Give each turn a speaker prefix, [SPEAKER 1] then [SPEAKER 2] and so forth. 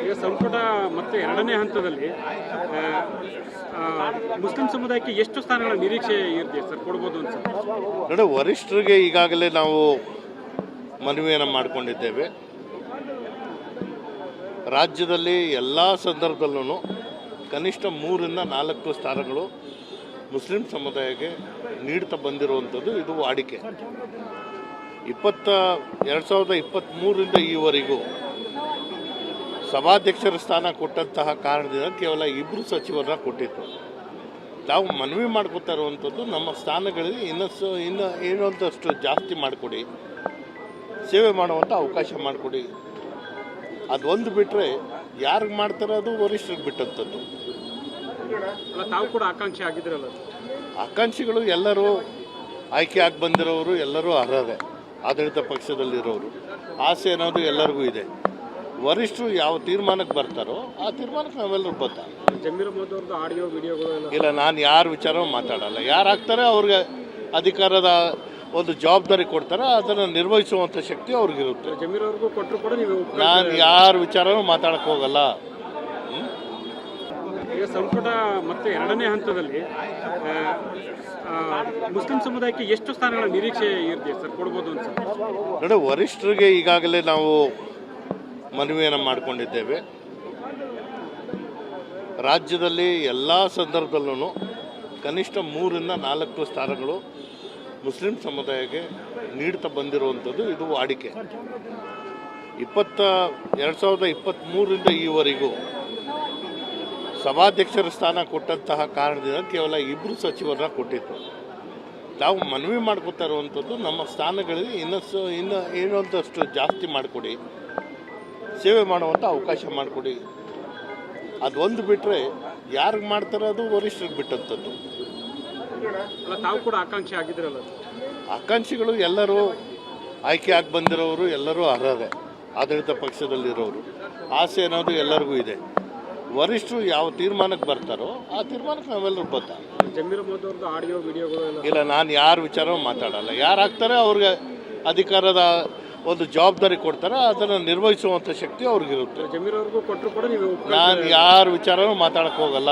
[SPEAKER 1] ಈಗ ಸಂಪುಟ ಮತ್ತೆ ಎರಡನೇ ಹಂತದಲ್ಲಿ ಮುಸ್ಲಿಂ ಸಮುದಾಯಕ್ಕೆ ಎಷ್ಟು ಸ್ಥಾನಗಳ ನಿರೀಕ್ಷೆ ಇದೆ ಸರ್, ಕೊಡ್ಬೋದು ಅನ್ಸುತ್ತೆ?
[SPEAKER 2] ನೋಡಿ, ವರಿಷ್ಠರಿಗೆ ಈಗಾಗಲೇ ನಾವು ಮನವಿಯನ್ನು ಮಾಡಿಕೊಂಡಿದ್ದೇವೆ. ರಾಜ್ಯದಲ್ಲಿ ಎಲ್ಲ ಸಂದರ್ಭದಲ್ಲೂ ಕನಿಷ್ಠ 3-4 ಸ್ಥಾನಗಳು ಮುಸ್ಲಿಂ ಸಮುದಾಯಕ್ಕೆ ನೀಡ್ತಾ ಬಂದಿರುವಂಥದ್ದು ಇದು ವಾಡಿಕೆ. 2023ರಿಂದ ಈವರೆಗೂ ಸಭಾಧ್ಯಕ್ಷರ ಸ್ಥಾನ ಕೊಟ್ಟಂತಹ ಕಾರಣದಿಂದ ಕೇವಲ 2 ಸಚಿವರನ್ನ ಕೊಟ್ಟಿತ್ತು. ನಾವು ಮನವಿ ಮಾಡ್ಕೋತಾ ಇರುವಂಥದ್ದು ನಮ್ಮ ಸ್ಥಾನಗಳಿಗೆ ಇನ್ನು ಏನೊಂದಷ್ಟು ಜಾಸ್ತಿ ಮಾಡಿಕೊಡಿ, ಸೇವೆ ಮಾಡುವಂಥ ಅವಕಾಶ ಮಾಡಿಕೊಡಿ. ಅದೊಂದು ಬಿಟ್ಟರೆ ಯಾರಿಗೆ ಮಾಡ್ತಾರೆ ಅದು ವರಿಷ್ಠರಿಗೆ ಬಿಟ್ಟಂಥದ್ದು.
[SPEAKER 1] ತಾವು ಕೂಡ ಆಕಾಂಕ್ಷಿ ಆಗಿದ್ರಲ್ಲ?
[SPEAKER 2] ಆಕಾಂಕ್ಷಿಗಳು ಎಲ್ಲರೂ ಆಯ್ಕೆ ಆಗಿ ಬಂದಿರೋರು ಎಲ್ಲರೂ ಅರ್ಹರೇ. ಆಡಳಿತ ಪಕ್ಷದಲ್ಲಿರೋರು ಆಸೆ ಅನ್ನೋದು ಎಲ್ಲರಿಗೂ ಇದೆ. ವರಿಷ್ಠರು ಯಾವ ತೀರ್ಮಾನಕ್ಕೆ ಬರ್ತಾರೋ ಆ ತೀರ್ಮಾನಕ್ಕೆ ನಾವೆಲ್ಲರೂ ಬದ್ಧ.
[SPEAKER 1] ಜಮೀರ್ ಅಹ್ಮದ್ ಅವ್ರದ್ದು ಆಡಿಯೋ ವಿಡಿಯೋಗಳು
[SPEAKER 2] ಇಲ್ಲ, ನಾನು ಯಾರ ವಿಚಾರ ಮಾತಾಡಲ್ಲ. ಯಾರಾಗ್ತಾರೆ ಅವ್ರಿಗೆ ಅಧಿಕಾರದ ಒಂದು ಜವಾಬ್ದಾರಿ ಕೊಡ್ತಾರೆ, ಅದನ್ನು ನಿರ್ವಹಿಸುವಂಥ ಶಕ್ತಿ ಅವ್ರಿಗಿರುತ್ತೆ.
[SPEAKER 1] ಜಮೀರ್ ಅವ್ರಿಗೂ ಕೊಟ್ಟರು ಕೂಡ ನೀವು?
[SPEAKER 2] ನಾನು ಯಾರ ವಿಚಾರನೂ ಮಾತಾಡಕ್ಕೆ ಹೋಗಲ್ಲ.
[SPEAKER 1] ಈಗ ಸಂಪುಟ ಮತ್ತೆ ಎರಡನೇ ಹಂತದಲ್ಲಿ ಮುಸ್ಲಿಂ ಸಮುದಾಯಕ್ಕೆ ಎಷ್ಟು ಸ್ಥಾನಗಳ ನಿರೀಕ್ಷೆ ಇದೆ ಸರ್, ಕೊಡ್ಬೋದು ಅನ್ಸುತ್ತೆ?
[SPEAKER 2] ನೋಡಿ, ವರಿಷ್ಠರಿಗೆ ಈಗಾಗಲೇ ನಾವು ಮನವಿಯನ್ನು ಮಾಡಿಕೊಂಡಿದ್ದೇವೆ. ರಾಜ್ಯದಲ್ಲಿ ಎಲ್ಲ ಸಂದರ್ಭದಲ್ಲೂ ಕನಿಷ್ಠ 3-4 ಸ್ಥಾನಗಳು ಮುಸ್ಲಿಂ ಸಮುದಾಯಕ್ಕೆ ನೀಡ್ತಾ ಬಂದಿರುವಂಥದ್ದು ಇದು ವಾಡಿಕೆ. 2023ರಿಂದ ಈವರೆಗೂ ಸಭಾಧ್ಯಕ್ಷರ ಸ್ಥಾನ ಕೊಟ್ಟಂತಹ ಕಾರಣದಿಂದ ಕೇವಲ 2 ಸಚಿವರನ್ನ ಕೊಟ್ಟಿತ್ತು. ನಾವು ಮನವಿ ಮಾಡ್ಕೋತಾ ಇರುವಂಥದ್ದು ನಮ್ಮ ಸ್ಥಾನಗಳಿಗೆ ಇನ್ನು ಏನೊಂದಷ್ಟು ಜಾಸ್ತಿ ಮಾಡಿಕೊಡಿ, ಸೇವೆ ಮಾಡುವಂಥ ಅವಕಾಶ ಮಾಡಿಕೊಡಿ. ಅದೊಂದು ಬಿಟ್ಟರೆ ಯಾರಿಗೆ ಮಾಡ್ತಾರೆ ಅದು ವರಿಷ್ಠರಿಗೆ ಬಿಟ್ಟಂಥದ್ದು.
[SPEAKER 1] ತಾವು ಕೂಡ ಆಕಾಂಕ್ಷಿ ಆಗಿದ್ರಲ್ಲ?
[SPEAKER 2] ಆಕಾಂಕ್ಷಿಗಳು ಎಲ್ಲರೂ ಆಯ್ಕೆ ಆಗಿ ಬಂದಿರೋರು ಎಲ್ಲರೂ ಅರ್ಹರೇ. ಆಡಳಿತ ಪಕ್ಷದಲ್ಲಿರೋರು ಆಸೆ ಅನ್ನೋದು ಎಲ್ಲರಿಗೂ ಇದೆ. ವರಿಷ್ಠರು ಯಾವ ತೀರ್ಮಾನಕ್ಕೆ ಬರ್ತಾರೋ ಆ ತೀರ್ಮಾನಕ್ಕೆ ನಾವೆಲ್ಲರೂ ಬದ್ಧ.
[SPEAKER 1] ಜಮೀರ್ ಅಹ್ಮದ್ ಅವ್ರದ್ದು ಆಡಿಯೋ ವಿಡಿಯೋಗಳು
[SPEAKER 2] ಇಲ್ಲ, ನಾನು ಯಾರ ವಿಚಾರ ಮಾತಾಡಲ್ಲ. ಯಾರಾಗ್ತಾರೆ ಅವ್ರಿಗೆ ಅಧಿಕಾರದ ಒಂದು ಜವಾಬ್ದಾರಿ ಕೊಡ್ತಾರೆ, ಅದನ್ನು ನಿರ್ವಹಿಸುವಂಥ ಶಕ್ತಿ ಅವ್ರಿಗಿರುತ್ತೆ.
[SPEAKER 1] ಜಮೀರ್ ಅವ್ರಿಗೂ ಕೊಟ್ಟರು ಕೂಡ ನೀವು?
[SPEAKER 2] ನಾನು ಯಾರ ವಿಚಾರನೂ ಮಾತಾಡಕ್ಕೆ ಹೋಗಲ್ಲ.